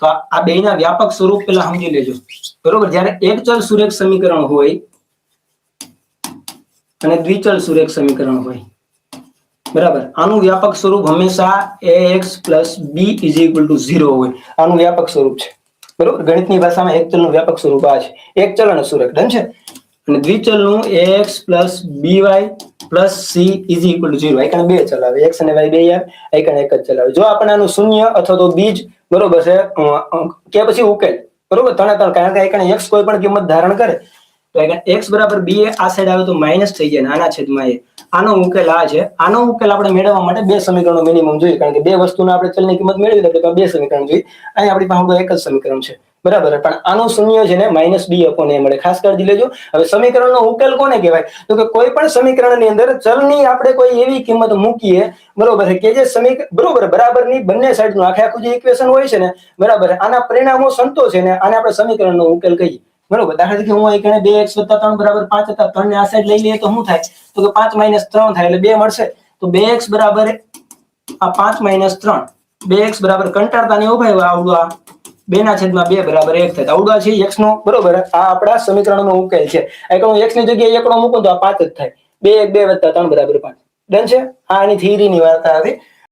તો આ બેના વ્યાપક સ્વરૂપ પેલા સમજી લેજો બરોબર. જ્યારે એક ચલ સુરેખ સમીકરણ હોય અને દ્વિચલ સુરેખ સમીકરણ હોય બરાબર, આનું વ્યાપક સ્વરૂપ હંમેશા ax + b = 0 હોય. આનું વ્યાપક સ્વરૂપ છે બરોબર. ગણિતની ભાષામાં એક ચલનું વ્યાપક સ્વરૂપ આ છે, એક ચલ અને સુરેખ ડન છે. અને દ્વિચલનું ax + by + c = 0. આઈકણ બે ચલ આવે, x અને y બે આવે, આઈકણ એક જ ચલ આવે. જો આપણે આનું શૂન્ય અથવા તો બીજ બરોબર છે કે પછી ઉકેલ બરોબર ત્રણે ત્રણ, કારણ કે આઈકણ x કોઈ પણ કિંમત ધારણ કરે તો આઈકણ x = b આ સાઈડ આવે તો માઈનસ થઈ જાય, આના છેદમાં a. આનો ઉકેલ આ છે. આનો ઉકેલ આપણે મેળવવા માટે બે સમીકરણો મિનિમમ જોઈએ, કારણ કે બે વસ્તુના આપણે ચલની કિંમત મેળવી એટલે તો બે સમીકરણ જોઈએ. અહીં આપણી પાસે એક જ સમીકરણ છે બરાબર, પણ આનું શૂન્ય છે ને -b/a મળે. ખાસ કાળજી લેજો. હવે સમીકરણનો ઉકેલ કોને કહેવાય? તો કે કોઈ પણ સમીકરણની અંદર ચલની આપણે કોઈ એવી કિંમત મૂકીએ બરોબર કે જે બરોબર બરાબરની બંને સાઈડનું આખું જે ઇક્વેશન હોય છે ને બરાબર, આના પરિણામો સંતોષે ને આને આપણે સમીકરણનો ઉકેલ કહીએ બરોબર. દાખલા તરીકે હું અહીં 2x + 3 = 5 હતા, 3 ને આ સાઈડ લઈ લઈએ તો શું થાય? તો કે 5 - 3 થાય એટલે 2 મળશે. તો 2x બરાબર આ 5 - 3, 2x બરાબર કંટાળતા નહીં ઉભા આવડું આ 2/2 બરાબર 1 થાય. આવડું છે x નો બરોબર. આ આપણા સમીકરણનો ઉકેલ છે. આ હું x ની જગ્યાએ એકડો મૂકું તો આ 5 જ થાય. 2 + 1 = 2 + 3 = 5 ડન છે. આ આની થિયરીની વાત હતી.